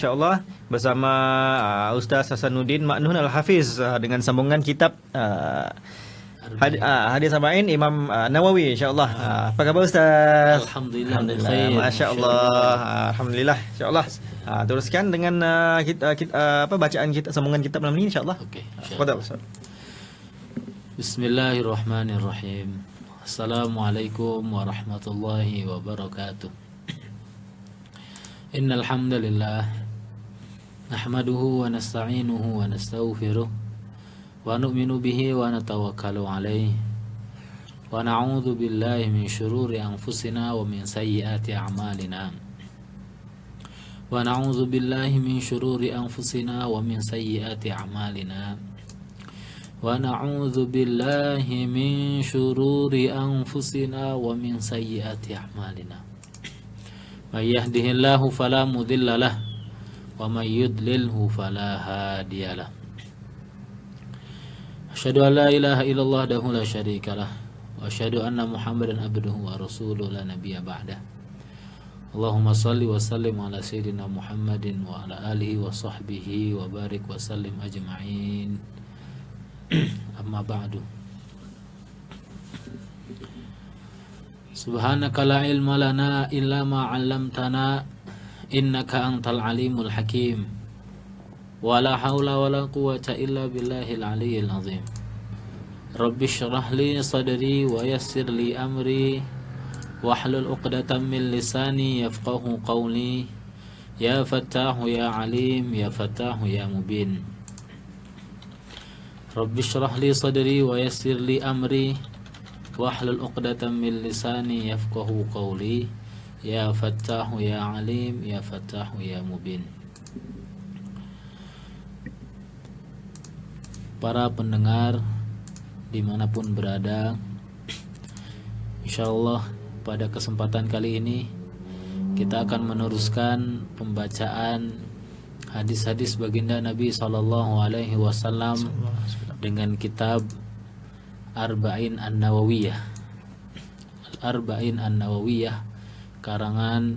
InsyaAllah bersama Ustaz Hasanuddin Ma'nun Al-Hafiz dengan sambungan kitab Hadis Arba'in Imam Nawawi insyaAllah. Apa khabar Ustaz? Alhamdulillah. Masya Allah. Alhamdulillah insyaAllah. Teruskan dengan bacaan kita, sambungan kitab malam ini insyaAllah. Oke, Fadhal Ustaz. Bismillahirrahmanirrahim. Assalamualaikum warahmatullahi wabarakatuh. Innal hamdalillah nahmaduhu wa nasta'inuhu wa nastaghfiruh wa nu'minu bihi wa natawakkalu alayhi wa na'udzu billahi min shururi anfusina wa min sayyiati a'malina wa na'udzu billahi min shururi anfusina wa min sayyiati a'malina wa na'udzu billahi min shururi anfusina wa min sayyiati a'malina may yahdihillahu fala mudilla lahu wa may yudlilhu fala hadiyalah. Asyhadu an la ilaha illallah wahdahu la syarikalah wa asyhadu anna Muhammadan abduhu wa rasuluhu la nabiyya ba'dah. Allahumma shalli wa sallim ala sayyidina Muhammadin wa ala alihi wa sahbihi wa barik wa sallim ajma'in. Amma ba'du. Subhanaka la ilma lana illa ma 'allamtana innaka antal alimul hakim wa la haula wa la quwwata illa billahil aliyyil azim. Rabbi shrah li sadri wa yassir li amri wahlul 'uqdatam min lisani yafqahu qawli ya fattahu ya alim ya fattahu ya mubin. Rabbi shrah li sadri wa yassir li amri wahlul 'uqdatam min lisani yafqahu qawli ya fattahu ya alim ya fattahu ya mubin. Para pendengar dimanapun berada, insyaallah pada kesempatan kali ini kita akan meneruskan pembacaan hadis-hadis baginda Nabi sallallahu alaihi wasallam dengan kitab Arba'in An-Nawawiyah. Al-Arba'in An-Nawawiyah karangan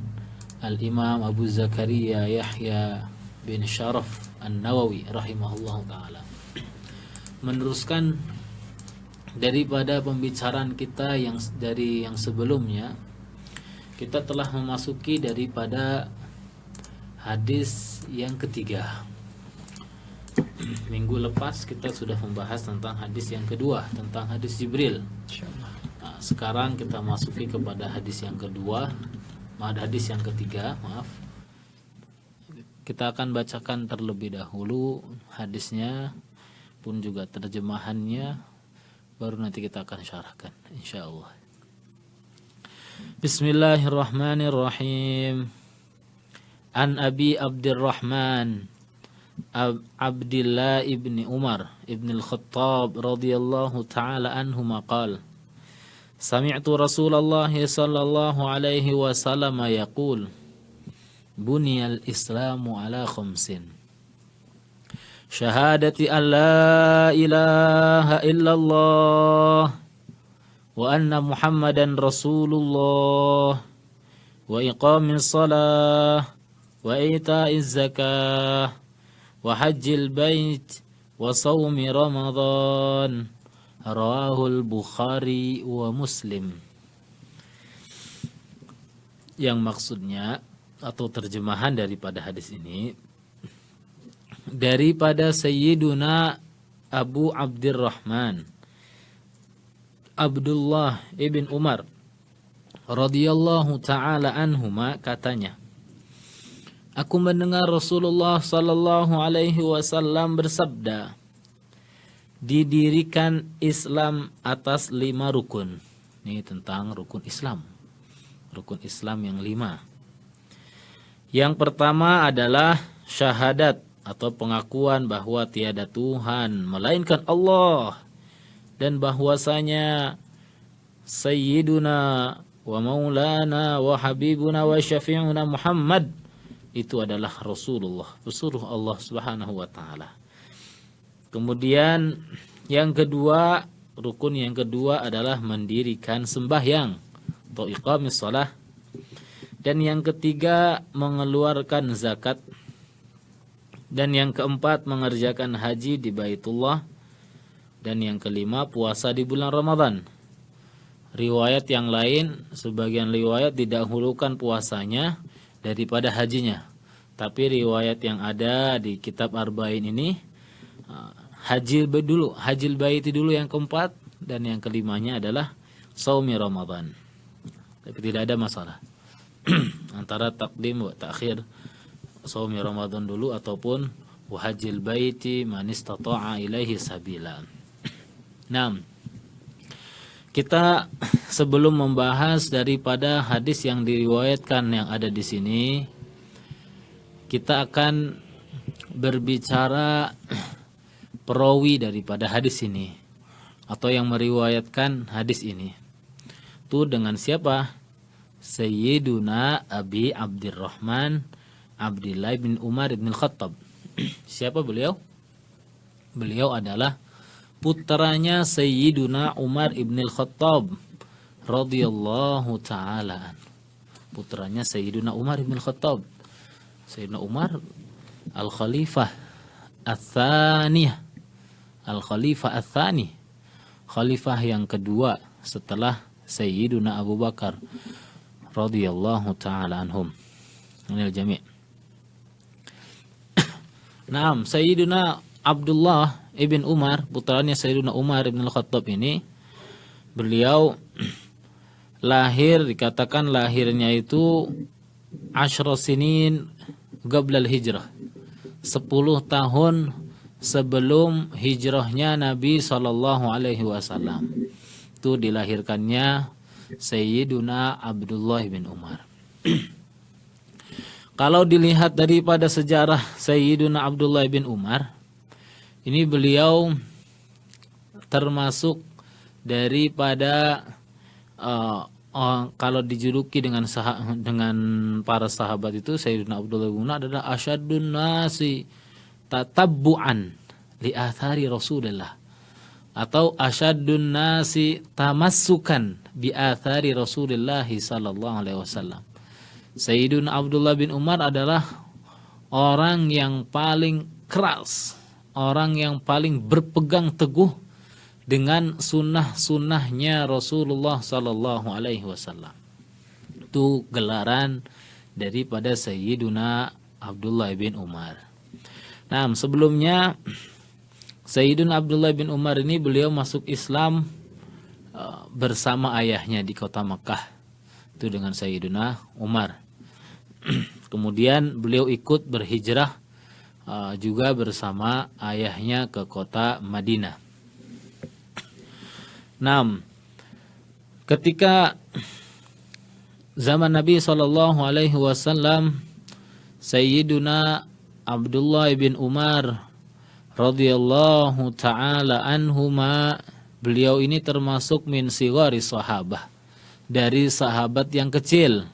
Al-Imam Abu Zakaria Yahya bin Sharaf An-Nawawi rahimahullah ta'ala. Meneruskan daripada pembicaraan kita yang sebelumnya, kita telah memasuki daripada hadis yang ketiga. Minggu lepas kita sudah membahas tentang hadis yang kedua, tentang hadis Jibril. Nah, sekarang kita masuki kepada hadis yang kedua, hadis yang ketiga, maaf. Kita akan bacakan terlebih dahulu hadisnya, pun juga terjemahannya, baru nanti kita akan syarahkan insyaallah. Bismillahirrahmanirrahim. An Abi Abdurrahman Abdullah ibn Umar ibn al-Khattab radhiyallahu ta'ala anhuma qala Sami'tu Rasulullah sallallahu alaihi wasallam yaqul Buniyal Islamu ala khamsin Syahadati an la ilaha illallah wa anna Muhammadan Rasulullah wa iqamis salah wa ita'iz zakah wa hajjil bait wa sawmi Ramadan. Rawahul Bukhari wa Muslim. Yang maksudnya atau terjemahan daripada hadis ini daripada Sayyiduna Abu Abdurrahman Abdullah ibn Umar radhiyallahu ta'ala anhuma katanya, aku mendengar Rasulullah sallallahu alaihi wasallam bersabda, didirikan Islam atas 5 rukun. Ini tentang rukun Islam. Rukun Islam yang 5. Yang pertama adalah syahadat atau pengakuan bahwa tiada Tuhan melainkan Allah dan bahwasanya Sayyiduna wa Maulana wa Habibuna wa Syafi'una Muhammad itu adalah Rasulullah, pesuruh Allah Subhanahu wa taala. Kemudian yang kedua, rukun yang kedua adalah mendirikan sembahyang atau iqamis shalah. Dan yang ketiga mengeluarkan zakat. Dan yang keempat, mengerjakan haji di Baitullah. Dan yang kelima, puasa di bulan Ramadan. Riwayat yang lain, sebagian riwayat didahulukan puasanya daripada hajinya. Tapi riwayat yang ada di kitab Arba'in ini, hajil baiti dulu yang keempat, dan yang kelimanya adalah saumi Ramadan. Tapi tidak ada masalah antara takdim wa ta'khir saumi Ramadan dulu ataupun wahajil baiti man istata'a ilaihi sabila. Nah, kita sebelum membahas daripada hadis yang diriwayatkan yang ada di sini, kita akan berbicara perawi daripada hadis ini atau yang meriwayatkan hadis ini. Itu dengan siapa? Sayyiduna Abi Abdurrahman Abdullah bin Umar bin Khattab. Siapa beliau? Beliau adalah putranya Sayyiduna Umar ibn Khattab radhiyallahu ta'ala. Putranya Sayyiduna Umar ibn Khattab. Sayyiduna Umar al-Khalifah al-Thaniyah. Al-Khalifah al-Thani. Khalifah yang kedua setelah Sayyiduna Abu Bakar radhiyallahu ta'ala anhum. Anil jami'. Naam, Sayyiduna Abdullah ibn Umar, putranya Sayyiduna Umar ibn Khattab ini, beliau lahir, dikatakan lahirnya itu 10 sinin qabla al-hijrah, 10 tahun sebelum hijrahnya Nabi SAW. Itu dilahirkannya Sayyiduna Abdullah bin Umar. Kalau dilihat daripada sejarah Sayyiduna Abdullah bin Umar, ini beliau termasuk daripada kalau dijuluki dengan para sahabat itu, Sayyiduna Abdullah bin Umar adalah asyadun nasi tatabbu'an li athari Rasulullah, atau asyadun nasi tamassukan bi athari Rasulullah sallallahu alaihi wasallam. Sayyiduna Abdullah bin Umar adalah orang yang paling keras, orang yang paling berpegang teguh dengan sunnah-sunnahnya Rasulullah sallallahu alaihi wasallam. Itu gelaran daripada Sayyiduna Abdullah bin Umar. Nah, sebelumnya Sayyiduna Abdullah bin Umar ini beliau masuk Islam bersama ayahnya di kota Makkah. Itu dengan Sayyiduna Umar. Kemudian beliau ikut berhijrah juga bersama ayahnya ke kota Madinah. Nah, ketika zaman Nabi SAW, Sayyiduna Abdullah bin Umar radhiyallahu ta'ala anhuma, beliau ini termasuk min sighari sahabah, dari sahabat yang kecil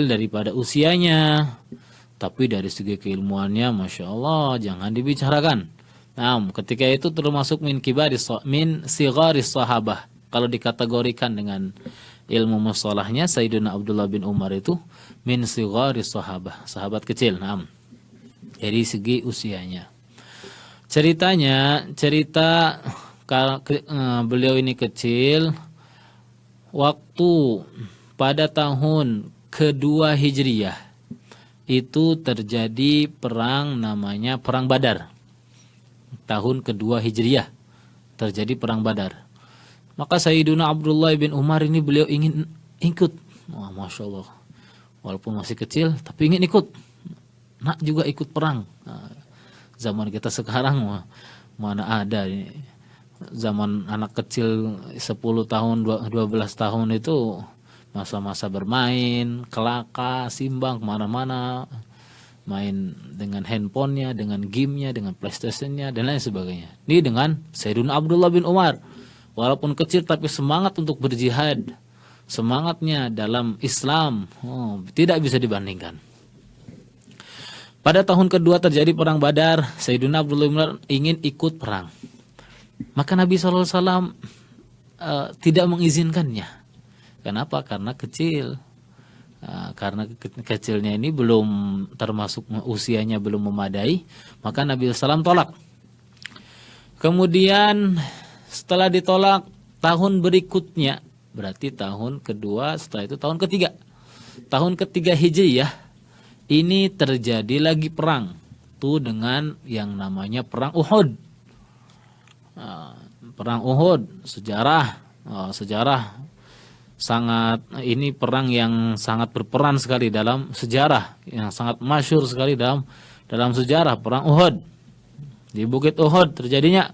daripada usianya, tapi dari segi keilmuannya Masya Allah jangan dibicarakan. Nah, ketika itu termasuk min sighari sahabah. Kalau dikategorikan dengan ilmu mustalahnya, Sayyidina Abdullah bin Umar itu min sighari sahabah, sahabat kecil. Nah, dari segi usianya. Cerita beliau ini kecil waktu pada tahun kedua Hijriyah itu terjadi perang, namanya Perang Badar. Tahun kedua Hijriyah terjadi Perang Badar. Maka Sayyiduna Abdullah bin Umar ini beliau ingin ikut. Wah, Masya Allah. Walaupun masih kecil tapi ingin ikut. Nak juga ikut perang. Nah, zaman kita sekarang mana ada ini. Zaman anak kecil 10 tahun 12 tahun itu masa-masa bermain, kelaka, simbang kemana-mana, main dengan handphonenya, dengan gamenya, dengan PlayStationnya dan lain sebagainya. Ini dengan Sayyiduna Abdullah bin Umar, walaupun kecil tapi semangat untuk berjihad, semangatnya dalam Islam tidak bisa dibandingkan. Pada tahun kedua terjadi perang Badar, Sayyiduna Abdullah bin Umar ingin ikut perang. Maka Nabi SAW tidak mengizinkannya. Kenapa? Karena kecil. Karena kecilnya ini belum termasuk usianya belum memadai, maka Nabi SAW tolak. Kemudian setelah ditolak tahun berikutnya, berarti tahun kedua, setelah itu tahun ketiga. Tahun ketiga Hijriyah ini terjadi lagi perang tuh dengan yang namanya perang Uhud. Perang Uhud sejarah sangat, ini perang yang sangat berperan sekali dalam sejarah, yang sangat masyhur sekali dalam sejarah perang Uhud. Di Bukit Uhud terjadinya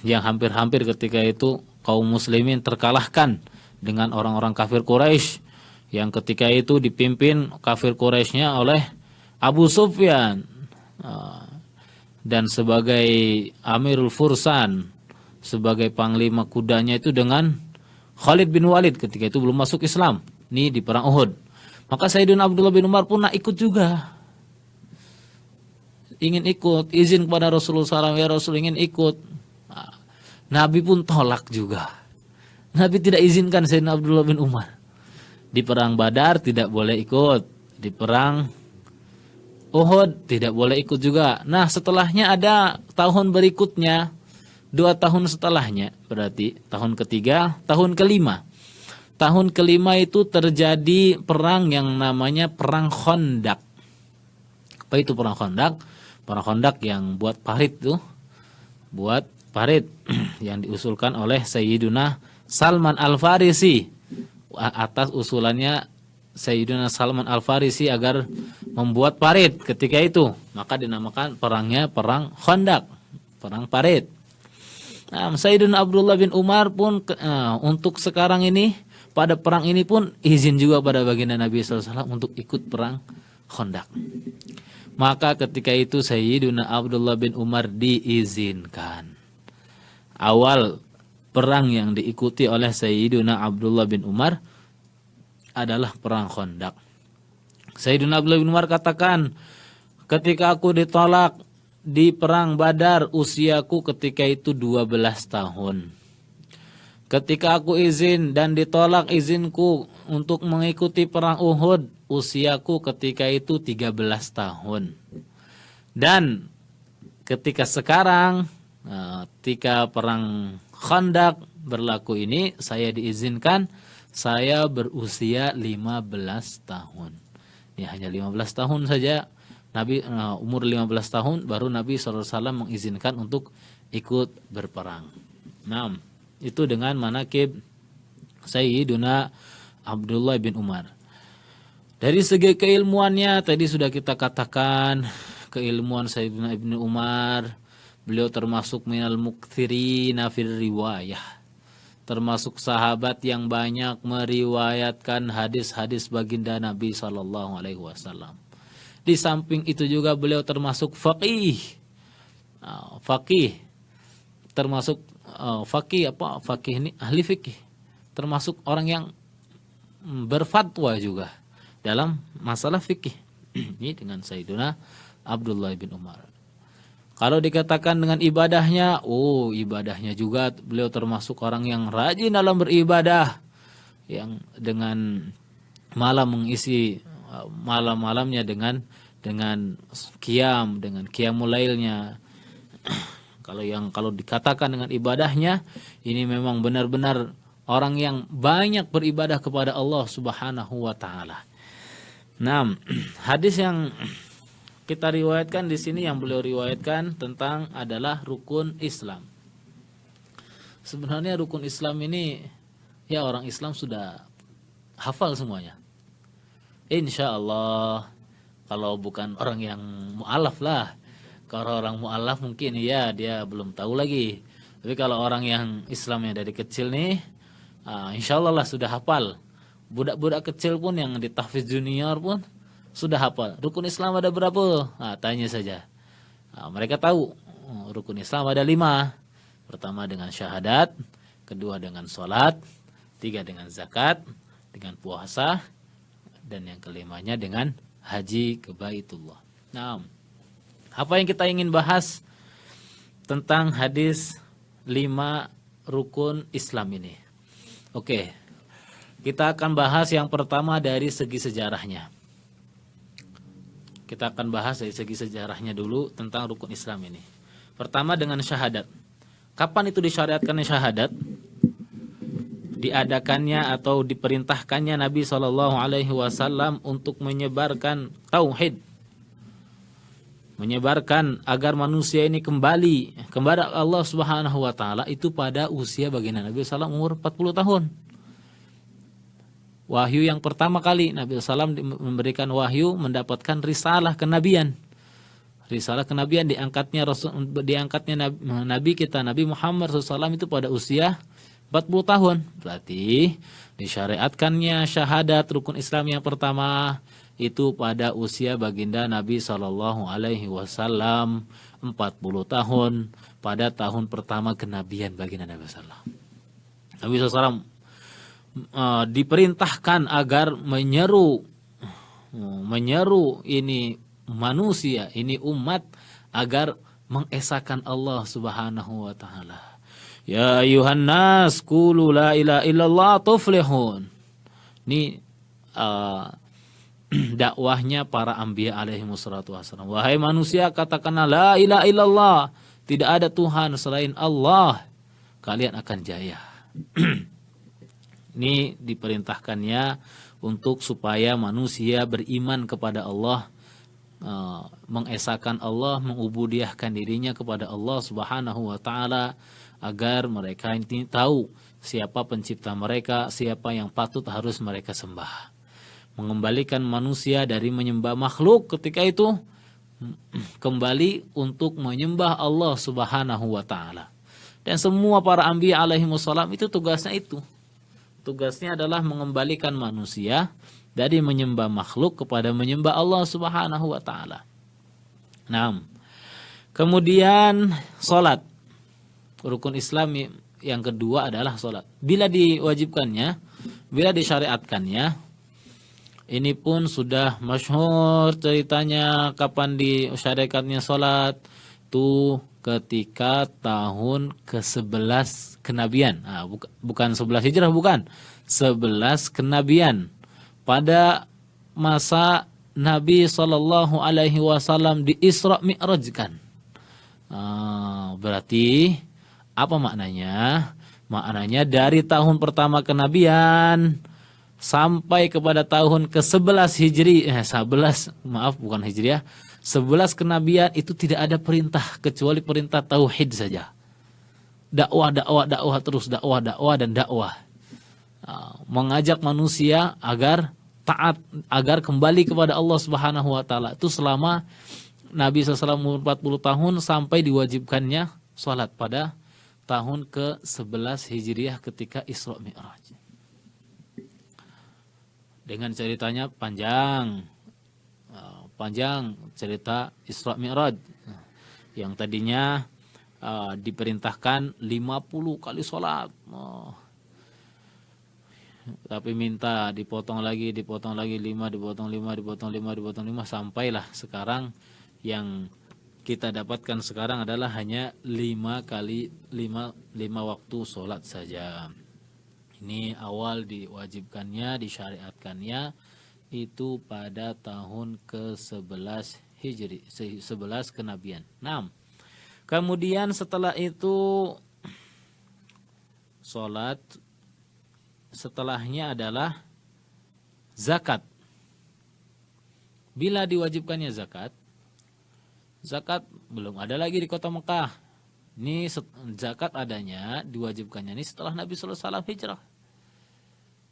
yang hampir-hampir ketika itu kaum muslimin terkalahkan dengan orang-orang kafir Quraisy yang ketika itu dipimpin kafir Quraisynya oleh Abu Sufyan dan sebagai Amirul Fursan, sebagai panglima kudanya itu dengan Khalid bin Walid ketika itu belum masuk Islam. Ini di perang Uhud. Maka Sayyidina Abdullah bin Umar pun nak ikut juga. Ingin ikut, izin kepada Rasulullah SAW, ya Rasul ingin ikut. Nabi pun tolak juga. Nabi tidak izinkan Sayyidina Abdullah bin Umar. Di perang Badar tidak boleh ikut. Di perang Uhud tidak boleh ikut juga. Nah setelahnya ada tahun berikutnya, 2 tahun setelahnya, berarti tahun ketiga, tahun kelima. Tahun kelima itu terjadi perang yang namanya Perang Khandaq. Apa itu Perang Khandaq? Perang Khandaq yang buat parit tuh. Buat parit yang diusulkan oleh Sayyiduna Salman Al-Farisi. Atas usulannya Sayyiduna Salman Al-Farisi agar membuat parit ketika itu. Maka dinamakan perangnya Perang Khandaq. Perang parit. Nah, Sayyidina Abdullah bin Umar pun untuk sekarang ini, pada perang ini pun izin juga pada baginda Nabi SAW untuk ikut perang Khandaq. Maka ketika itu Sayyidina Abdullah bin Umar diizinkan. Awal perang yang diikuti oleh Sayyidina Abdullah bin Umar adalah perang Khandaq. Sayyidina Abdullah bin Umar katakan, ketika aku ditolak di perang Badar, usiaku ketika itu 12 tahun. Ketika aku izin dan ditolak izinku untuk mengikuti perang Uhud, usiaku ketika itu 13 tahun. Dan ketika sekarang, ketika perang Khandaq berlaku ini, saya diizinkan, saya berusia 15 tahun. Ini hanya 15 tahun saja. Nabi umur 15 tahun baru Nabi SAW mengizinkan untuk ikut berperang. Nah, itu dengan manaqib Sayyiduna Abdullah bin Umar. Dari segi keilmuannya tadi sudah kita katakan, keilmuan Sayyidina Ibnu Umar, beliau termasuk minal mukthirina fil riwayah, termasuk sahabat yang banyak meriwayatkan hadis-hadis baginda Nabi SAW. Di samping itu juga beliau termasuk faqih. Faqih termasuk faqih ini ahli fikih. Termasuk orang yang berfatwa juga dalam masalah fikih. Ini dengan Sayyiduna Abdullah bin Umar. Kalau dikatakan dengan ibadahnya, ibadahnya juga beliau termasuk orang yang rajin dalam beribadah, yang dengan mengisi malam-malamnya dengan qiyam, dengan qiyamul lailnya. Kalau dikatakan dengan ibadahnya, ini memang benar-benar orang yang banyak beribadah kepada Allah Subhanahu wa taala. Nah, hadis yang kita riwayatkan di sini, yang beliau riwayatkan tentang adalah rukun Islam. Sebenarnya rukun Islam ini ya orang Islam sudah hafal semuanya. Insya Allah, kalau bukan orang yang mu'alaf lah. Kalau orang mu'alaf mungkin ya dia belum tahu lagi. Tapi kalau orang yang Islam yang dari kecil nih, insya Allah lah sudah hafal. Budak-budak kecil pun yang di tahfiz junior pun sudah hafal. Rukun Islam ada berapa? Tanya saja. Mereka tahu rukun Islam ada 5. Pertama dengan syahadat, kedua dengan sholat, 3 dengan zakat, dengan puasa, dan yang kelimanya dengan haji ke Baitullah. Nah, apa yang kita ingin bahas tentang hadis 5 rukun Islam ini? Oke. Kita akan bahas yang pertama dari segi sejarahnya. Kita akan bahas dari segi sejarahnya dulu tentang rukun Islam ini. Pertama dengan syahadat. Kapan itu disyariatkannya syahadat? Diadakannya atau diperintahkannya Nabi SAW untuk menyebarkan tauhid, menyebarkan agar manusia ini kembali kepada Allah Subhanahu wa taala itu pada usia baginda Nabi SAW umur 40 tahun. Wahyu yang pertama kali Nabi SAW memberikan wahyu, mendapatkan risalah kenabian. Risalah kenabian diangkatnya Nabi kita Nabi Muhammad SAW itu pada usia 40 tahun. Berarti disyariatkannya syahadat rukun Islam yang pertama itu pada usia baginda Nabi SAW 40 tahun pada tahun pertama kenabian baginda Nabi SAW. Nabi SAW diperintahkan agar menyeru ini manusia, ini umat agar mengesahkan Allah Subhanahu wa taala. Ya ayuhan nas qulu la ilaha illallah tuflihun. Ini dakwahnya para anbiya alaihi wassalatu wassalam. Wahai manusia, katakanlah la ilaha illallah, tidak ada Tuhan selain Allah, kalian akan jaya. Ini diperintahkannya untuk supaya manusia beriman kepada Allah, mengesahkan Allah, mengubudiahkan dirinya kepada Allah Subhanahu wa taala, agar mereka ini tahu siapa pencipta mereka, siapa yang patut harus mereka sembah. Mengembalikan manusia dari menyembah makhluk ketika itu kembali untuk menyembah Allah Subhanahu wa taala. Dan semua para anbiya alaihi wassalam itu tugasnya itu. Tugasnya adalah mengembalikan manusia dari menyembah makhluk kepada menyembah Allah Subhanahu wa taala. Nah, kemudian salat. Rukun Islam yang kedua adalah salat. Bila diwajibkannya, bila disyariatkannya, ini pun sudah masyhur ceritanya kapan disyariatkannya salat. Itu ketika tahun ke-11 kenabian. Nah, bukan 11 hijrah, bukan. 11 kenabian. Pada masa Nabi SAW di Isra Mi'rajkan. Berarti apa maknanya? Maknanya dari tahun pertama kenabian sampai kepada tahun ke-11 Hijriah, 11 Hijriah, 11 kenabian itu tidak ada perintah kecuali perintah tauhid saja. Dakwah terus dakwah dan dakwah. Mengajak manusia agar taat, agar kembali kepada Allah Subhanahu wa taala. Itu selama Nabi SAW umur 40 tahun sampai diwajibkannya salat pada tahun ke-11 Hijriah ketika Isra Mi'raj. Dengan ceritanya panjang cerita Isra Mi'raj yang tadinya diperintahkan 50 kali sholat, tapi minta dipotong lagi 5, dipotong 5 sampailah sekarang yang kita dapatkan sekarang adalah hanya 5 waktu sholat saja. Ini awal diwajibkannya, disyariatkannya itu pada tahun ke-11 Hijri, 11 kenabian. 6. Kemudian setelah itu sholat, setelahnya adalah zakat. Bila diwajibkannya zakat belum ada lagi di kota Mekah. Ini zakat adanya, diwajibkannya ini setelah Nabi SAW hijrah.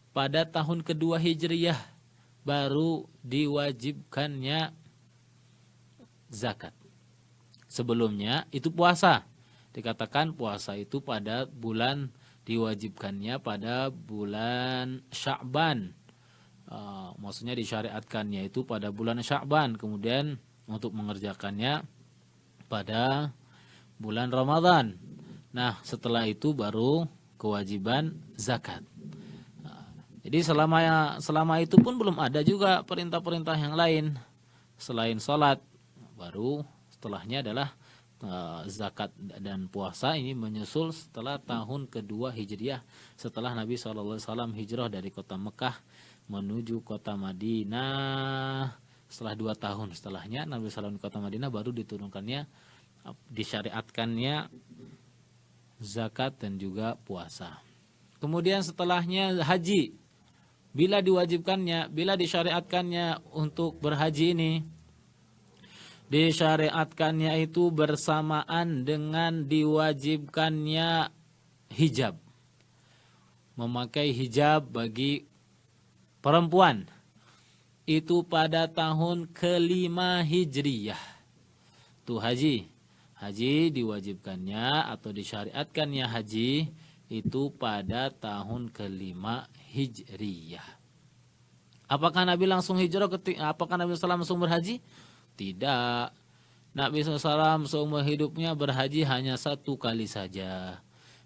Pada tahun kedua Hijriyah baru diwajibkannya zakat. Sebelumnya itu puasa. Dikatakan puasa itu pada bulan, diwajibkannya pada bulan Sya'ban. Maksudnya disyariatkannya itu pada bulan Sya'ban. Kemudian untuk mengerjakannya pada bulan Ramadan. Nah, setelah itu baru kewajiban zakat. Jadi selama itu pun belum ada juga perintah-perintah yang lain selain sholat. Baru setelahnya adalah zakat dan puasa ini menyusul setelah tahun kedua Hijriah, setelah Nabi SAW hijrah dari kota Mekah menuju kota Madinah. Setelah 2 tahun setelahnya Nabi SAW di kota Madinah baru diturunkannya, disyariatkannya zakat dan juga puasa. Kemudian setelahnya haji. Bila diwajibkannya, bila disyariatkannya untuk berhaji ini, disyariatkannya itu bersamaan dengan diwajibkannya hijab. Memakai hijab bagi perempuan itu pada tahun ke-5 Hijriyah. Tuh haji. Haji diwajibkannya atau disyariatkannya haji itu pada tahun ke-5 Hijriyah. Apakah Nabi langsung hijrah apakah Nabi SAW langsung berhaji? Tidak. Nabi SAW seumur hidupnya berhaji hanya 1 kali saja.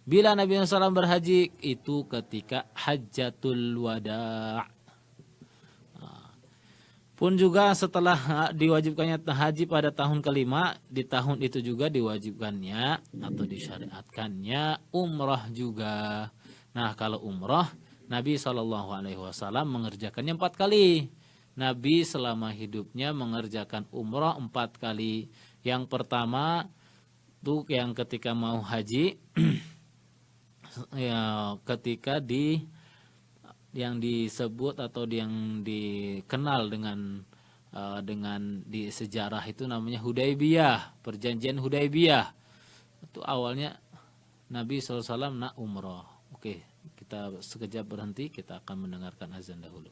Bila Nabi SAW berhaji itu ketika Hajjatul Wada'. Pun juga setelah diwajibkannya haji pada tahun ke-5, di tahun itu juga diwajibkannya atau disyariatkannya umrah juga. Nah, kalau umrah Nabi SAW mengerjakannya 4 kali. Nabi selama hidupnya mengerjakan umrah 4 kali. Yang pertama tuh yang ketika mau haji, ya, ketika yang disebut atau yang dikenal dengan di sejarah itu namanya Hudaybiyah, perjanjian Hudaybiyah. Itu awalnya Nabi SAW nak umrah. Oke, kita sekejap berhenti, kita akan mendengarkan azan dahulu.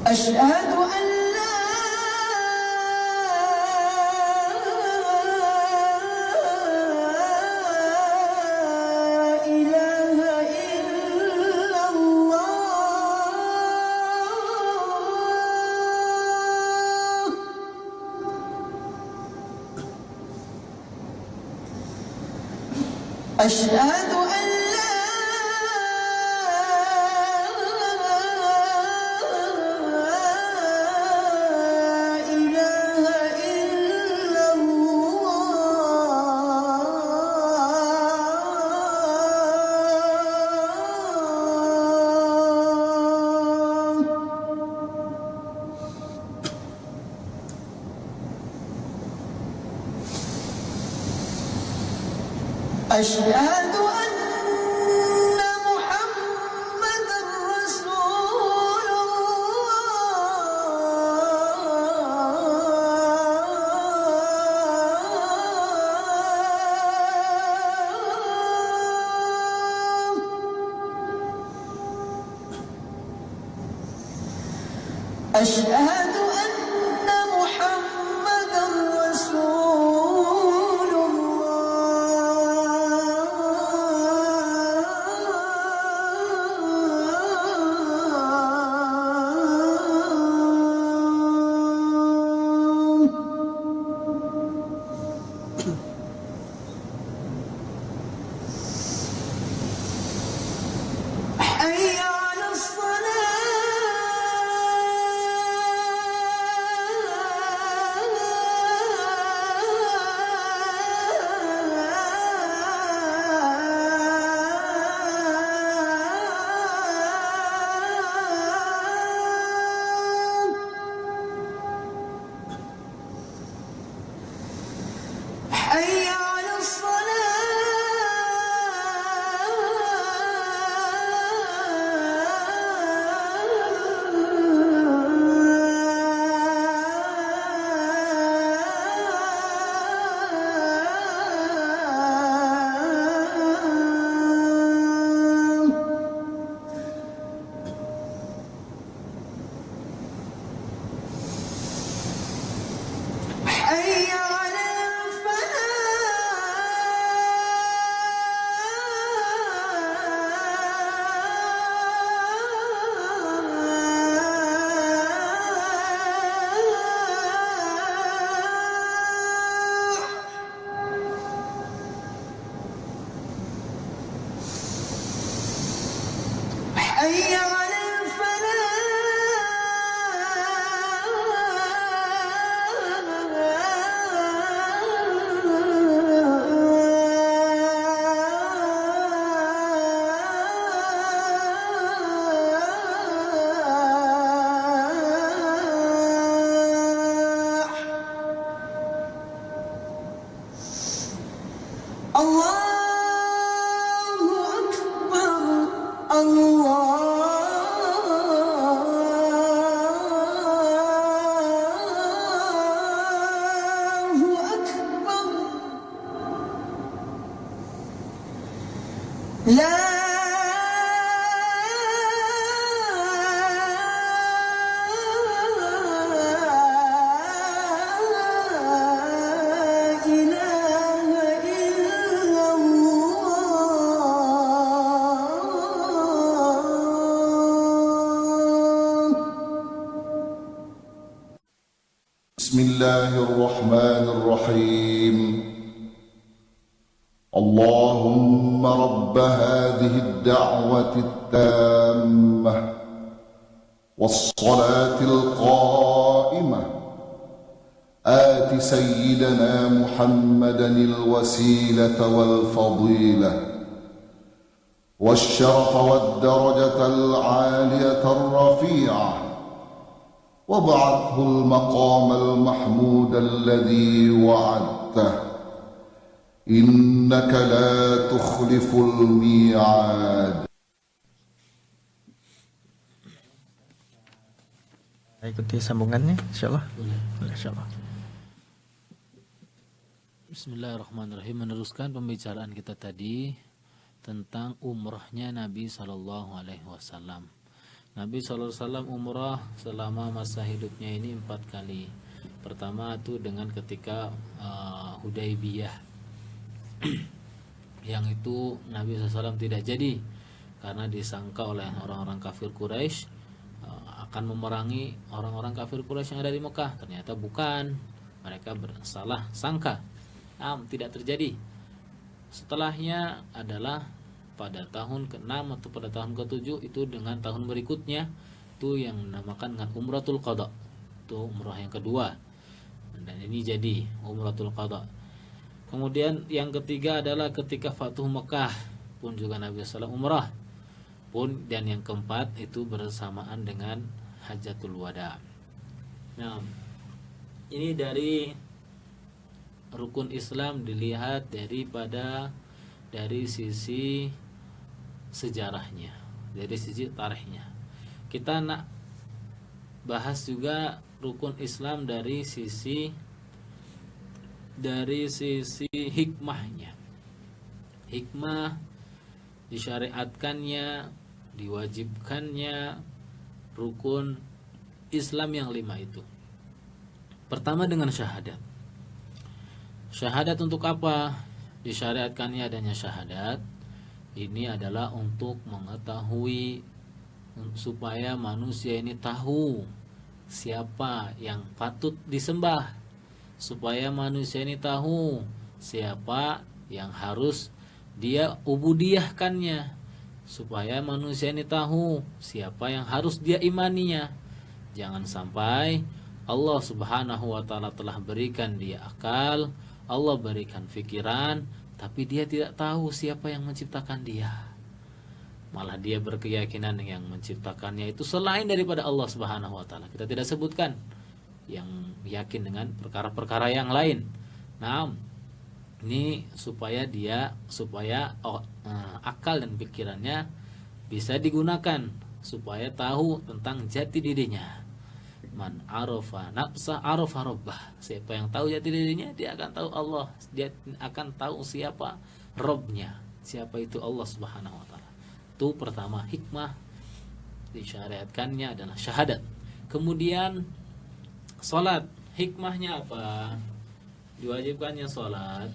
أشهد أن لا إله إلا الله أشهد أن أشهد أن محمدًا رسول الله أشهد أن محمدًا رسول حي على الصلاة حي Allahu Akbar, Allahu Akbar. La ilaha illallah. بسم الله الرحمن الرحيم اللهم رب هذه الدعوة التامة والصلاة القائمة آت سيدنا محمدا الوسيلة والفضيلة والشرف والدرجة العالية الرفيعة وابعثه المقام المحمود الذي وعدته إنك لا تخلف الميعاد. Ikuti sambungannya insyaallah. Insyaallah. Bismillahirrahmanirrahim. Meneruskan pembicaraan kita tadi tentang umrahnya Nabi Sallallahu Alaihi Wasallam. Nabi Sallallahu Alaihi Wasallam umrah selama masa hidupnya ini 4 kali. Pertama itu dengan ketika Hudaybiyah, yang itu Nabi SAW tidak jadi karena disangka oleh orang-orang kafir Quraisy akan memerangi orang-orang kafir Quraisy yang ada di Mekah. Ternyata bukan, mereka bersalah sangka. Tidak terjadi. Setelahnya adalah pada tahun ke-6 atau pada tahun ke-7, itu dengan tahun berikutnya itu yang dinamakan dengan Umratul Qadha. Itu umrah yang kedua. Dan ini jadi Umratul Qadha. Kemudian yang ketiga adalah ketika Fatuh Mekah, pun juga Nabi SAW umrah. Dan yang keempat itu bersamaan dengan Hajatul Wada. Nah, ini dari rukun Islam dilihat dari sisi sejarahnya, dari sisi tarikhnya. Kita nak bahas juga rukun Islam dari sisi hikmahnya. Hikmah disyariatkannya, diwajibkannya rukun Islam yang 5 itu. Pertama dengan syahadat. Syahadat untuk apa? Disyariatkannya adanya syahadat. Ini adalah untuk mengetahui, supaya manusia ini tahu siapa yang patut disembah, supaya manusia ini tahu siapa yang harus dia ubudiyahkannya, supaya manusia ini tahu siapa yang harus dia imaninya. Jangan sampai Allah Subhanahu wa taala telah berikan dia akal, Allah berikan pikiran, tapi dia tidak tahu siapa yang menciptakan dia. Malah dia berkeyakinan yang menciptakannya itu selain daripada Allah Subhanahu wa taala. Kita tidak sebutkan yang yakin dengan perkara-perkara yang lain. Nah, ini supaya akal dan pikirannya bisa digunakan, supaya tahu tentang jati dirinya. Man arafa nafsa arafa rabbah. Siapa yang tahu jati dirinya, dia akan tahu Allah. Dia akan tahu siapa Rabbnya. Siapa itu Allah Subhanahu wa taala. Itu pertama, hikmah disyariatkannya adalah syahadat. Kemudian salat, hikmahnya apa? Diwajibkannya salat.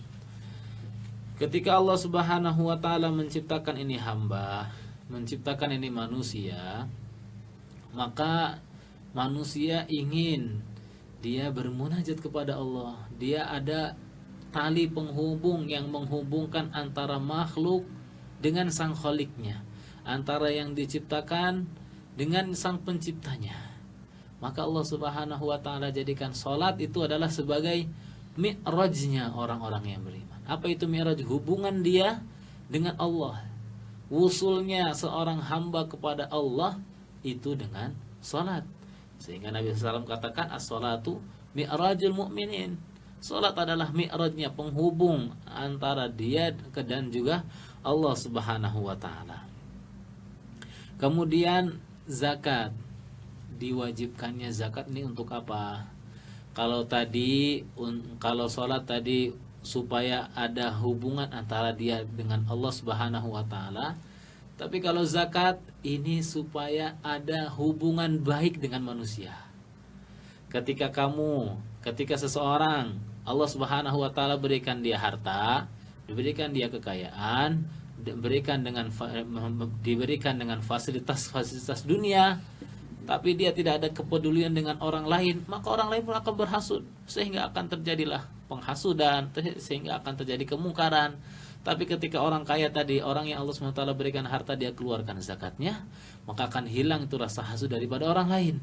Ketika Allah Subhanahu wa taala menciptakan ini hamba, menciptakan ini manusia, maka manusia ingin dia bermunajat kepada Allah. Dia ada tali penghubung yang menghubungkan antara makhluk dengan sang Khaliknya, antara yang diciptakan dengan sang penciptanya. Maka Allah Subhanahu wa taala jadikan salat itu adalah sebagai mi'rajnya orang-orang yang beriman. Apa itu mi'raj? Hubungan dia dengan Allah. Wusulnya seorang hamba kepada Allah itu dengan salat. Sehingga Nabi SAW katakan as-salatu mi'rajul mu'minin. Salat adalah mi'rajnya, penghubung antara dia dan juga Allah Subhanahu wa taala. Kemudian zakat, diwajibkannya zakat ini untuk apa? Kalau salat tadi supaya ada hubungan antara dia dengan Allah Subhanahu wa taala, tapi kalau zakat ini supaya ada hubungan baik dengan manusia. Ketika seseorang Allah Subhanahu wa taala berikan dia harta, diberikan dia kekayaan, diberikan dengan fasilitas dunia, tapi dia tidak ada kepedulian dengan orang lain, maka orang lain pun akan berhasud, sehingga akan terjadilah penghasudan, sehingga akan terjadi kemungkaran. Tapi ketika orang kaya tadi, orang yang Allah SWT berikan harta, dia keluarkan zakatnya, maka akan hilang itu rasa hasud daripada orang lain.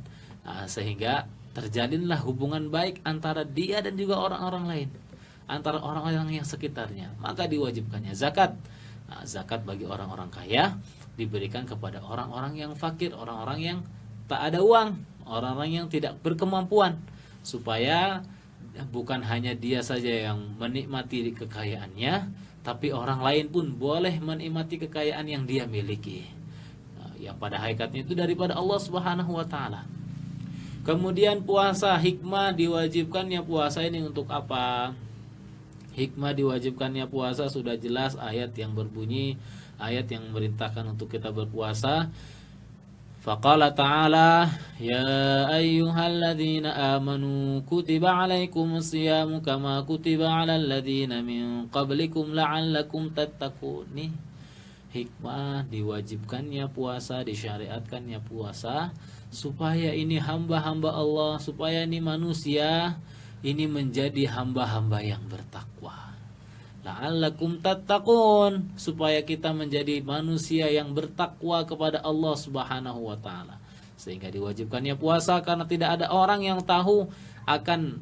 Sehingga terjalinlah hubungan baik antara dia dan juga orang-orang lain, antara orang-orang yang sekitarnya. Maka diwajibkannya zakat. Zakat bagi orang-orang kaya diberikan kepada orang-orang yang fakir, orang-orang yang tak ada uang, orang-orang yang tidak berkemampuan, supaya bukan hanya dia saja yang menikmati kekayaannya, tapi orang lain pun boleh menikmati kekayaan yang dia miliki, yang pada hakikatnya itu daripada Allah Subhanahu wa taala. Kemudian puasa, hikmah diwajibkannya puasa ini untuk apa? Hikmah diwajibkannya puasa sudah jelas, ayat yang berbunyi, ayat yang memerintahkan untuk kita berpuasa. Faqala ta'ala, ya ayyuhalladzina amanu kutiba alaikumus siyamu kama kutiba alal ladzina min qablikum la'allakum tattaqun. Nih, hikmah diwajibkannya puasa, disyariatkannya puasa, supaya ini hamba-hamba Allah, supaya ini manusia ini menjadi hamba-hamba yang bertakwa. La'allakum tattaqun, supaya kita menjadi manusia yang bertakwa kepada Allah Subhanahu wa taala. Sehingga diwajibkannya puasa karena tidak ada orang yang tahu akan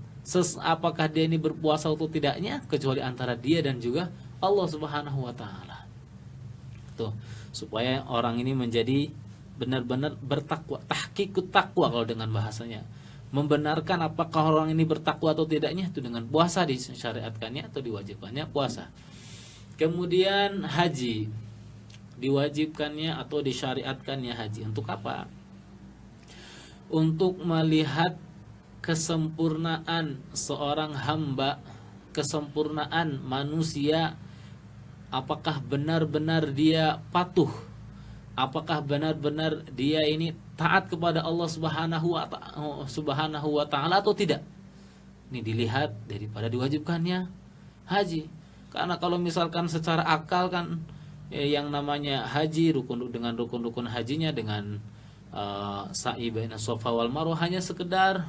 apakah dia ini berpuasa atau tidaknya kecuali antara dia dan juga Allah Subhanahu wa taala. Tuh, supaya orang ini menjadi benar-benar bertakwa, tahqiqut takwa kalau dengan bahasanya. Membenarkan apakah orang ini bertakwa atau tidaknya itu dengan puasa, disyariatkannya atau diwajibkannya puasa. Kemudian haji, diwajibkannya atau disyariatkannya haji untuk apa? Untuk melihat kesempurnaan seorang hamba, kesempurnaan manusia, apakah benar-benar dia patuh, apakah benar-benar dia ini taat kepada Allah Subhanahu wa taala atau tidak. Ini dilihat daripada diwajibkannya haji. Karena kalau misalkan secara akal kan yang namanya haji dengan rukun hajinya dengan sa'i baina Safa wal Marwah hanya sekedar,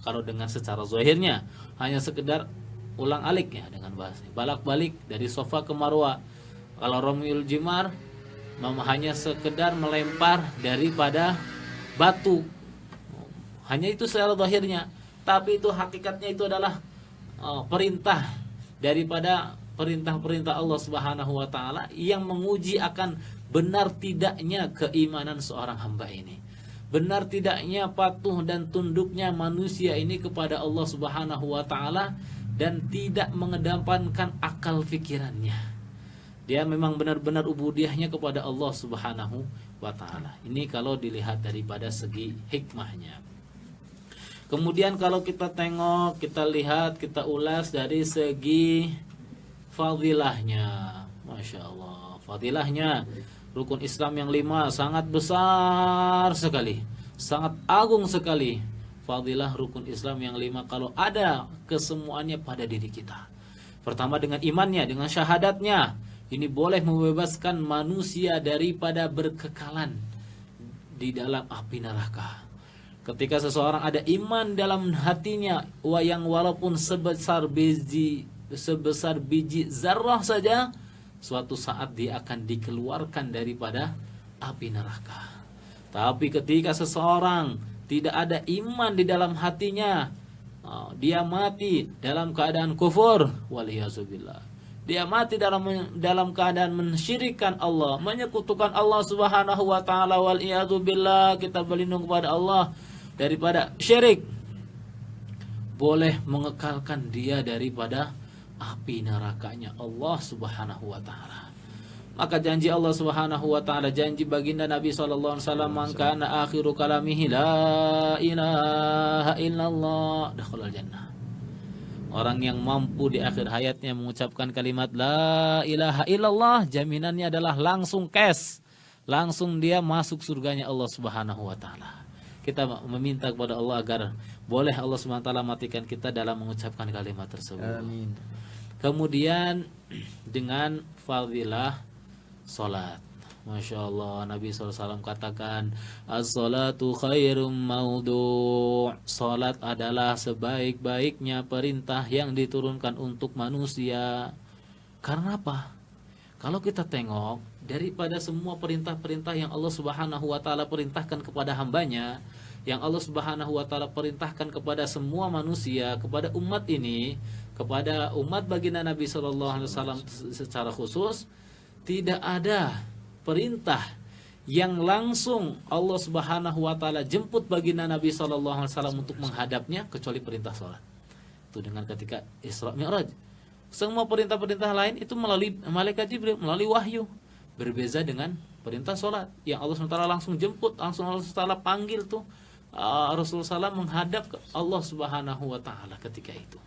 kalau dengan secara zahirnya hanya sekedar ulang alik ya, dengan bahasa balak-balik dari Safa ke Marwah. Kalau Ramyul Jimar hanya sekedar melempar daripada batu, hanya itu secara zahirnya, tapi itu hakikatnya itu adalah perintah daripada perintah-perintah Allah Subhanahu wa taala yang menguji akan benar tidaknya keimanan seorang hamba ini, benar tidaknya patuh dan tunduknya manusia ini kepada Allah Subhanahu wa taala dan tidak mengedepankan akal pikirannya. Dia memang benar-benar ubudiahnya kepada Allah Subhanahu wa taala. Ini kalau dilihat daripada segi hikmahnya. Kemudian kalau kita tengok, kita lihat, kita ulas dari segi fadilahnya. Masya Allah, fadilahnya rukun Islam yang 5 sangat besar sekali, sangat agung sekali. Fadilah rukun Islam yang 5 kalau ada kesemuanya pada diri kita. Pertama dengan imannya, dengan syahadatnya. Ini boleh membebaskan manusia daripada berkekalan di dalam api neraka. Ketika seseorang ada iman dalam hatinya, yang walaupun sebesar biji zarrah saja, suatu saat dia akan dikeluarkan daripada api neraka. Tapi ketika seseorang tidak ada iman di dalam hatinya, dia mati dalam keadaan kufur, waliyazubillah. Dia mati dalam keadaan mensyirikkan Allah, menyekutukan Allah Subhanahu wa taala, wal iyadzu billah. Kita berlindung kepada Allah daripada syirik. boleh mengekalkan dia daripada api nerakanya Allah Subhanahu wa taala. Maka janji Allah Subhanahu wa taala, janji baginda Nabi sallallahu alaihi wasallam, "Man kana akhiru kalamihi la ilaha illallah dakhalal jannah." Orang yang mampu di akhir hayatnya mengucapkan kalimat la ilaha illallah, jaminannya adalah langsung cash, langsung dia masuk surganya Allah Subhanahu wa taala. Kita meminta kepada Allah agar boleh Allah Subhanahu wa taala matikan kita dalam mengucapkan kalimat tersebut. Amin. Kemudian dengan fadilah salat. Masya Allah, Nabi SAW katakan, as-salatu khairum maudu'. Salat adalah sebaik-baiknya perintah yang diturunkan untuk manusia. Karena apa? Kalau kita tengok, daripada semua perintah-perintah yang Allah Subhanahu wa taala perintahkan kepada hambanya, yang Allah Subhanahu wa taala perintahkan kepada semua manusia, kepada umat ini, kepada umat baginda Nabi SAW secara khusus, tidak ada perintah yang langsung Allah Subhanahu wa taala jemput baginda Nabi SAW untuk menghadapnya kecuali perintah salat. Itu dengan ketika Isra Mi'raj. Semua perintah-perintah lain itu melalui malaikat Jibril, melalui wahyu. Berbeza dengan perintah salat yang Allah SWT langsung jemput, langsung Allah SWT panggil tuh Rasulullah SAW menghadap ke Allah Subhanahu wa taala ketika itu.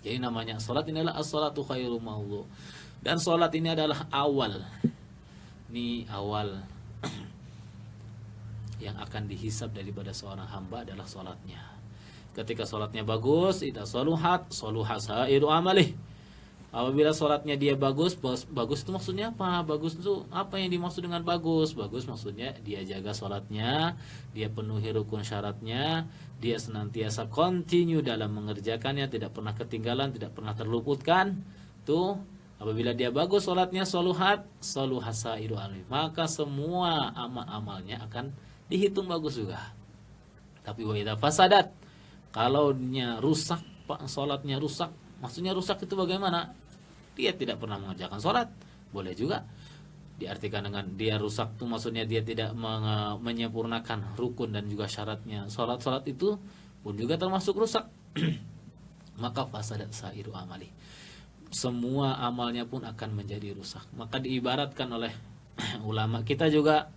Jadi namanya salat ini adalah as-salatu khairum maudu'. Dan salat ini adalah awal. Ini awal yang akan dihisab daripada seorang hamba adalah salatnya. Ketika salatnya bagus, idza saluhat sairu amalih. Apabila salatnya dia bagus itu maksudnya apa? Bagus itu apa yang dimaksud dengan bagus? Bagus maksudnya dia jaga salatnya, dia penuhi rukun syaratnya, dia senantiasa continue dalam mengerjakannya, tidak pernah ketinggalan, tidak pernah terluputkan. Tuh, apabila dia bagus salatnya, saluhat sairu amalih, maka semua amal-amalnya akan dihitung bagus juga. Tapi wa idza fasadat, kalau rusak, salatnya rusak, maksudnya rusak itu bagaimana? Dia tidak pernah mengerjakan salat. Boleh juga diartikan dengan dia rusak itu maksudnya dia tidak menyempurnakan rukun dan juga syaratnya. Salat itu pun juga termasuk rusak. Maka fasadat sairu amali. Semua amalnya pun akan menjadi rusak. Maka diibaratkan oleh ulama kita juga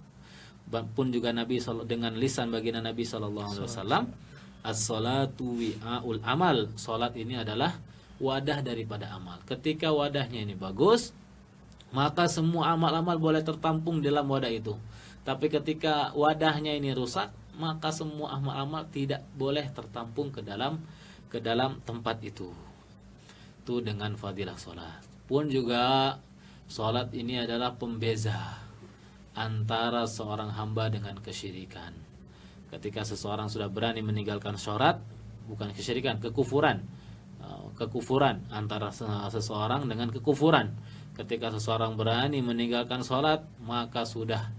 pun juga Nabi dengan lisan baginda Nabi sallallahu alaihi wasallam, as-salatu wi'aul amal. Salat ini adalah wadah daripada amal. Ketika wadahnya ini bagus, maka semua amal-amal boleh tertampung dalam wadah itu. Tapi ketika wadahnya ini rusak, maka semua amal-amal tidak boleh tertampung ke dalam tempat itu. Itu dengan fadilah salat. Pun juga salat ini adalah pembeza antara seorang hamba dengan kesyirikan. Ketika seseorang sudah berani meninggalkan salat, bukan kesyirikan, kekufuran antara seseorang dengan kekufuran. Ketika seseorang berani meninggalkan salat, maka sudah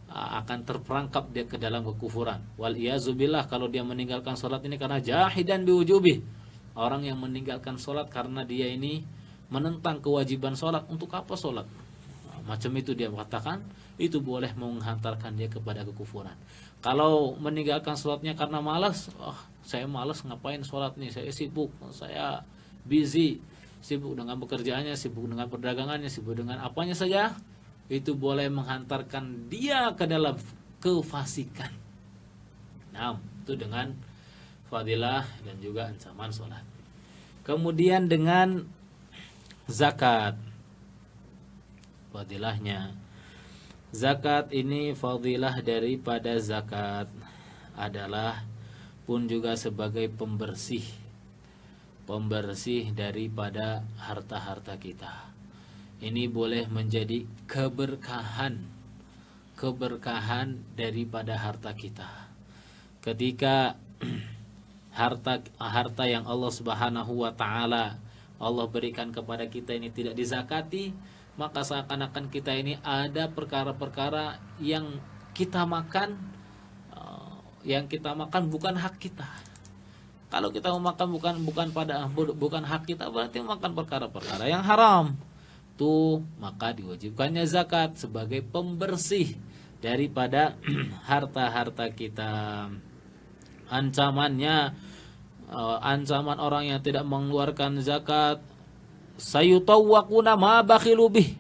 akan terperangkap dia ke dalam kekufuran. Wal iyazubillah, kalau dia meninggalkan salat ini karena jahidan biwujubi. Orang yang meninggalkan salat karena dia ini menentang kewajiban salat. Untuk apa salat? Macam itu dia mengatakan, itu boleh menghantarkan dia kepada kekufuran. Kalau meninggalkan salatnya karena malas, saya malas ngapain salat nih, saya sibuk, saya busy, sibuk dengan pekerjaannya, sibuk dengan perdagangannya, sibuk dengan apanya saja, itu boleh menghantarkan dia ke dalam kefasikan. Nah, itu dengan fadilah dan juga ancaman salat. Kemudian dengan zakat. Fadilahnya, zakat ini fadilah daripada zakat adalah pun juga sebagai pembersih daripada harta-harta kita. Ini boleh menjadi keberkahan daripada harta kita. Ketika harta yang Allah Subhanahu wa taala Allah berikan kepada kita ini tidak dizakati, maka seakan-akan kita ini ada perkara-perkara yang kita makan bukan hak kita. Kalau kita memakan bukan hak kita, berarti makan perkara-perkara yang haram. Tuh, maka diwajibkannya zakat sebagai pembersih daripada harta-harta kita. Ancamannya ancaman orang yang tidak mengeluarkan zakat, sayutawwaquna ma bakhilu bih.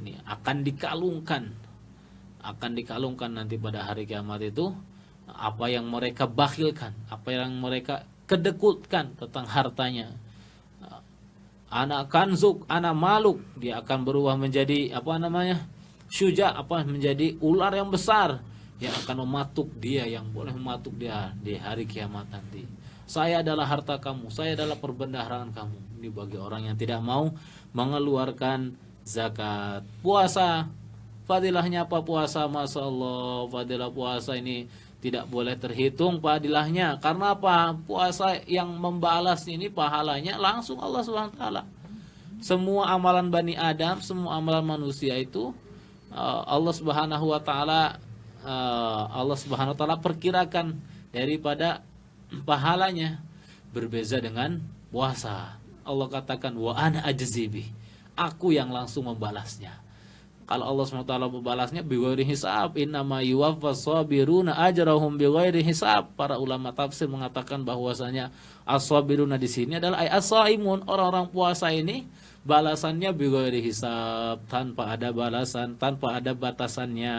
Ini akan dikalungkan nanti pada hari kiamat itu apa yang mereka bakhilkan, apa yang mereka kedekutkan tentang hartanya. Anak kanzuk, anak maluk, dia akan berubah menjadi syuja, menjadi ular yang besar yang akan mematuk dia, yang boleh mematuk dia di hari kiamat nanti. Saya adalah harta kamu, saya adalah perbendaharaan kamu. Ini bagi orang yang tidak mau mengeluarkan zakat. Puasa, fadilahnya apa puasa? Masya Allah, fadilah puasa ini tidak boleh terhitung fadilahnya. Karena apa? Puasa yang membalas ini pahalanya langsung Allah SWT. Semua amalan Bani Adam, semua amalan manusia itu Allah Subhanahu wa taala perkirakan daripada pahalanya. Berbeza dengan puasa. Allah katakan wa ana ajzibi. Aku yang langsung membalasnya. Kalau Allah SWT membalasnya bighairi hisab, innama yuwaffas sabiruna ajrahum bighairi hisab. Para ulama tafsir mengatakan bahwasanya as-sabiruna di sini adalah as-saimun, orang-orang puasa ini balasannya bighairi hisab, tanpa ada balasan, tanpa ada batasannya.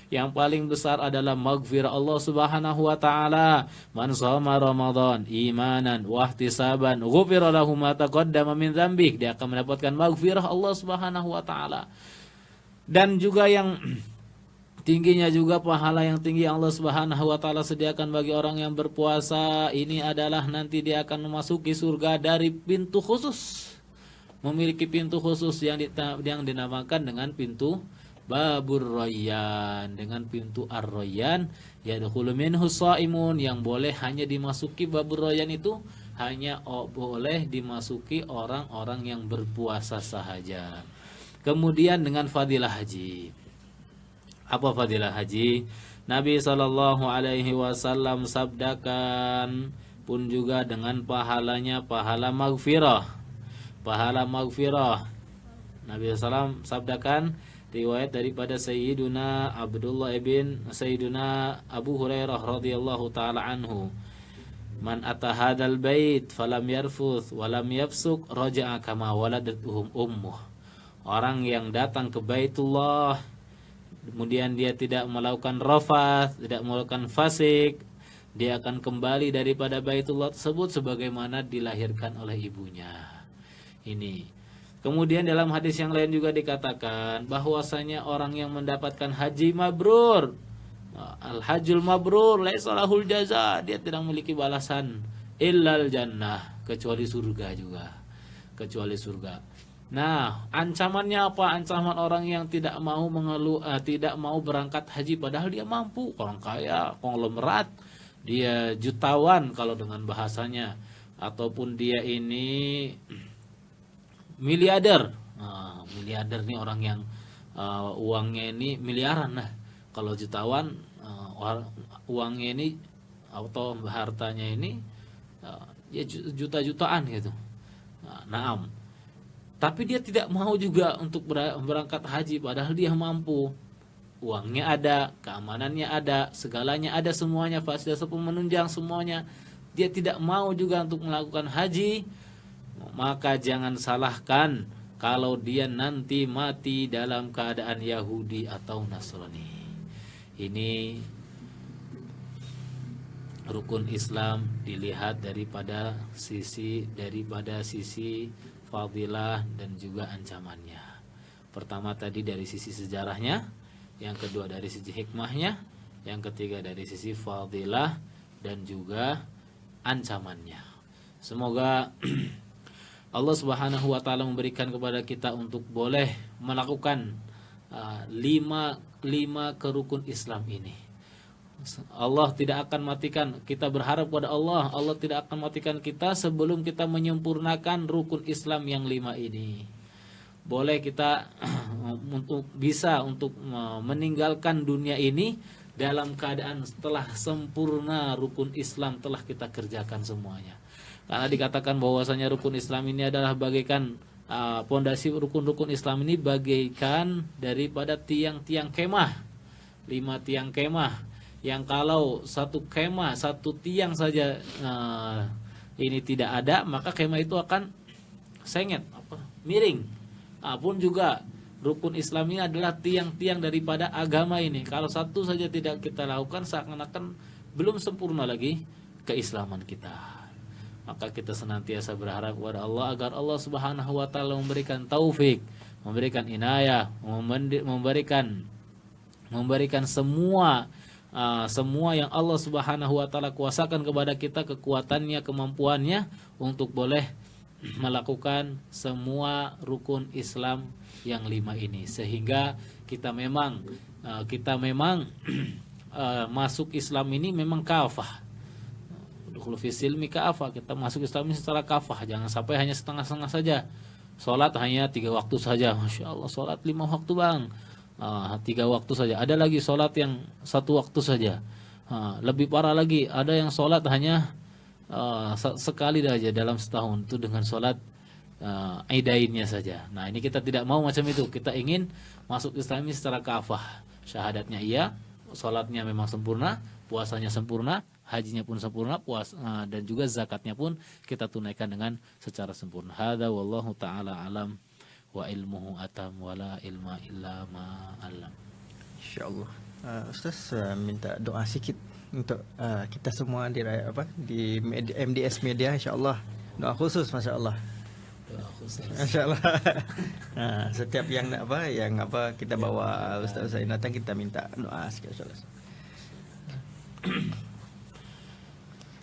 Yang paling besar adalah maghfirah Allah Subhanahu wa taala. Man shoma Ramadan imanan wa ihtisaban ghufira lahu ma taqaddama min dzambih. Dia akan mendapatkan maghfirah Allah Subhanahu wa taala. Dan juga yang tingginya juga pahala yang tinggi Allah Subhanahu wa taala sediakan bagi orang yang berpuasa ini adalah nanti dia akan memasuki surga dari pintu khusus. Memiliki pintu khusus yang dinamakan dengan pintu Babur Rayyan, dengan pintu Ar-Rayyan, yadkhulu minhu shaimun, yang boleh hanya dimasuki Babur Rayyan itu hanya boleh dimasuki orang-orang yang berpuasa sahaja. Kemudian dengan fadilah haji. Apa fadilah haji? Nabi SAW sabdakan pun juga dengan pahalanya pahala maghfirah. Pahala maghfirah. Nabi SAW sabdakan riwayat daripada Sayyiduna Abu Hurairah radhiyallahu taala anhu. Man atahadal bait falam yarfuth walam yafsuk raja'a kama waladatuhum ummuh. Orang yang datang ke Baitullah kemudian dia tidak melakukan rafath, tidak melakukan fasik, dia akan kembali daripada Baitullah tersebut sebagaimana dilahirkan oleh ibunya. Ini. Kemudian dalam hadis yang lain juga dikatakan bahwasanya orang yang mendapatkan haji mabrur, al-hajjul mabrur laisa lahul jaza, dia tidak memiliki balasan illal jannah, kecuali surga juga. Kecuali surga. Nah, ancamannya apa? Ancaman orang yang tidak mau tidak mau berangkat haji padahal dia mampu, orang kaya, konglomerat, dia jutawan kalau dengan bahasanya, ataupun dia ini miliarder. Nah, miliarder ini orang yang uangnya ini miliaran. Nah, kalau jutawan uangnya ini atau hartanya ini ya juta-jutaan gitu. Naam. Tapi dia tidak mau juga untuk berangkat haji padahal dia mampu. Uangnya ada, keamanannya ada, segalanya ada, semuanya fasilitas menunjang semuanya. Dia tidak mau juga untuk melakukan haji. Maka jangan salahkan kalau dia nanti mati dalam keadaan Yahudi atau Nasrani. Ini rukun Islam dilihat daripada sisi fadilah dan juga ancamannya. Pertama tadi dari sisi sejarahnya, yang kedua dari sisi hikmahnya, yang ketiga dari sisi fadilah dan juga ancamannya. Semoga Allah Subhanahu wa taala memberikan kepada kita untuk boleh melakukan lima kerukun Islam ini. Allah tidak akan matikan, kita berharap pada Allah, Allah tidak akan matikan kita sebelum kita menyempurnakan rukun Islam yang 5 ini. Boleh kita untuk meninggalkan dunia ini dalam keadaan setelah sempurna rukun Islam telah kita kerjakan semuanya. Karena dikatakan bahwasanya rukun Islam ini adalah bagaikan pondasi rukun-rukun Islam ini bagaikan daripada tiang-tiang kemah, 5 tiang kemah yang kalau satu kemah, satu tiang saja ini tidak ada, maka kemah itu akan sengit, miring. Pun juga rukun Islam ini adalah tiang-tiang daripada agama ini. Kalau satu saja tidak kita lakukan, seakan-akan belum sempurna lagi keislaman kita. Maka kita senantiasa berharap kepada Allah agar Allah Subhanahu wa taala memberikan taufik, memberikan inayah, memberikan semua yang Allah Subhanahu wa taala kuasakan kepada kita, kekuatannya, kemampuannya untuk boleh melakukan semua rukun Islam yang 5 ini, sehingga kita memang masuk Islam ini memang kafah. Dukhul fi silmi kafah, kita masuk Islam ini secara kafah, jangan sampai hanya setengah-setengah saja. Salat hanya 3 waktu saja, Masya Allah, salat 5 waktu bang, 3 waktu saja. Ada lagi salat yang 1 waktu saja. Lebih parah lagi, ada yang salat hanya sekali saja dalam setahun, itu dengan salat idainnya saja. Nah, ini kita tidak mau macam itu. Kita ingin masuk Islam ini secara kafah. Syahadatnya iya, salatnya memang sempurna, puasanya sempurna, hajinya pun sempurna, dan juga zakatnya pun kita tunaikan dengan secara sempurna. Hadza wallahu taala alam wa ilmuhu atam wala ilma illa ma 'allam. Insyaallah. Ustaz minta doa sikit untuk kita semua di MDS Media, insyaallah. Doa khusus, masya-Allah. Doa khusus. Masya-Allah. Setiap yang kita bawa Ustaz Zain datang, kita minta doa sikit, insyaallah.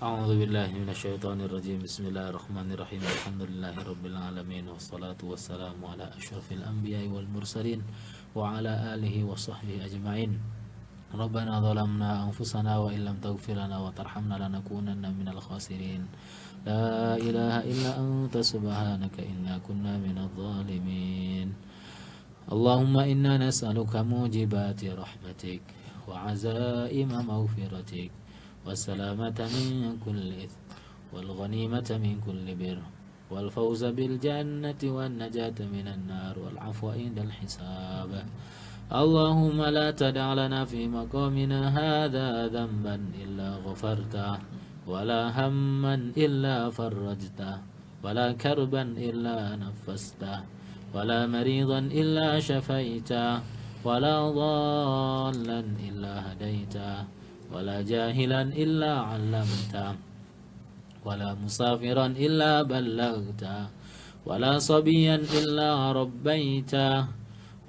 A'udzu billahi minasyaitonir rajim. Bismillahirrahmanirrahim. Alhamdulillahirabbil alamin wassalatu wassalamu ala asyrafil anbiya'i wal mursalin wa ala alihi wa sahbihi ajma'in. Rabbana zalamna anfusana wa illam taghfir lana wa tarhamna lanakunanna minal khasirin. La ilaha illa anta subhanaka inna kunna minadh dhalimin. Allahumma inna nas'aluka mujibati rahmatik wa azaima maghfiratik والسلامة من كل إثم والغنيمة من كل بر والفوز بالجنة والنجاة من النار والعفو عند الحساب. اللهم لا تدع لنا في مقامنا هذا ذنبا إلا غفرته ولا هما إلا فرجته ولا كربا إلا نفسته ولا مريضا إلا شفيته ولا ضالا إلا هديته ولا جاهلا إلا علمته ولا مسافرا إلا بلغته ولا صبيا إلا ربيته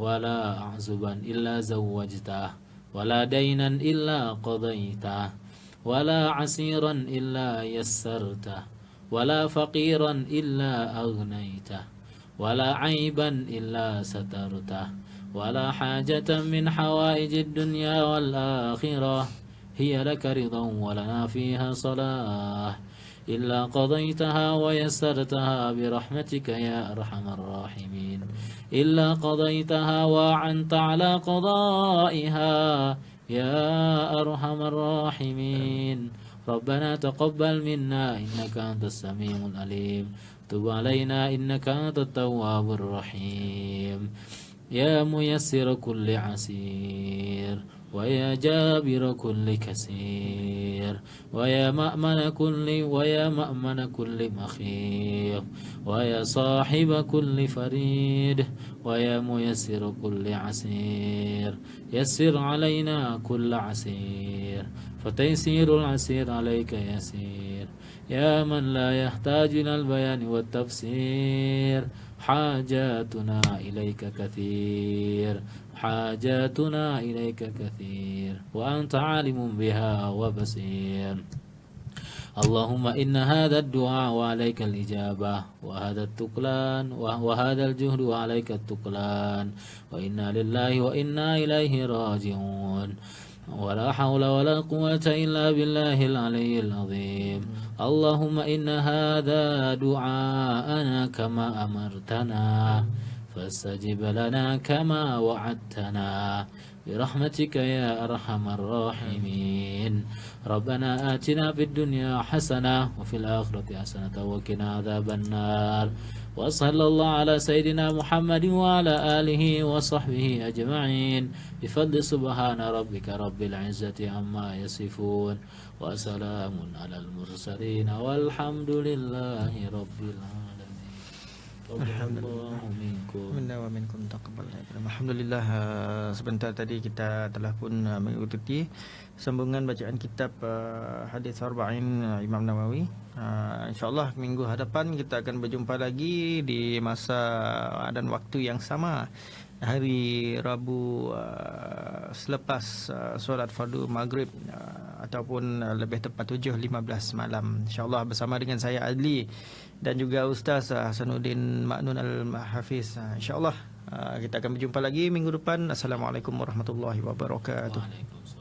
ولا أعزبا إلا زوجته ولا دينا إلا قضيته ولا عسيرا إلا يسرته ولا فقيرا إلا أغنيته ولا عيبا إلا سترته ولا حاجة من حوائج الدنيا والآخرة هي لك رضا ولنا فيها صلاح إلا قضيتها ويسرتها برحمتك يا أرحم الراحمين إلا قضيتها وعنت على قضائها يا أرحم الراحمين. ربنا تقبل منا إنك أنت السميع العليم تب علينا إنك أنت التواب الرحيم. يا ميسر كل عسير ويا جابر كل كسير ويا مأمن كل مخيف ويا صاحب كل فريد ويا ميسر كل عسير يسر علينا كل عسير فتيسير العسير عليك يسير. يا من لا يحتاج إلى البيان والتفسير حاجاتنا إليك كثير حاجاتنا إليك كثير وأنت عالم بها وبصير. اللهم إن هذا الدعاء وعليك الإجابة وهذا التكلان وهذا الجهد وعليك التكلان وإنا لله وإنا إليه راجعون ولا حول ولا قوة إلا بالله العلي العظيم. اللهم إن هذا دعاءنا كما أمرتنا فاستجب لنا كما وعدتنا برحمتك يا أرحم الراحمين. ربنا آتنا في الدنيا حسنة وفي الآخرة حسنة وقنا عذاب النار. وصلى الله على سيدنا محمد وعلى آله وصحبه أجمعين بفضل سبحان ربك رب العزة عما يصفون وسلام على المرسلين والحمد لله رب العالمين. Alhamdulillah. Minna wa minkum taqabbal. Alhamdulillah, sebentar tadi kita telah pun mengikuti sambungan bacaan kitab Hadis Arba'in Imam Nawawi. InsyaAllah minggu hadapan kita akan berjumpa lagi di masa dan waktu yang sama, hari Rabu selepas solat fardu maghrib ataupun lebih tepat 7.15 malam, InsyaAllah bersama dengan saya Adli dan juga Ustaz Hasanuddin Ma'nun Al-Hafiz. InsyaAllah kita akan berjumpa lagi minggu depan. Assalamualaikum warahmatullahi wabarakatuh. Waalaikumsalam.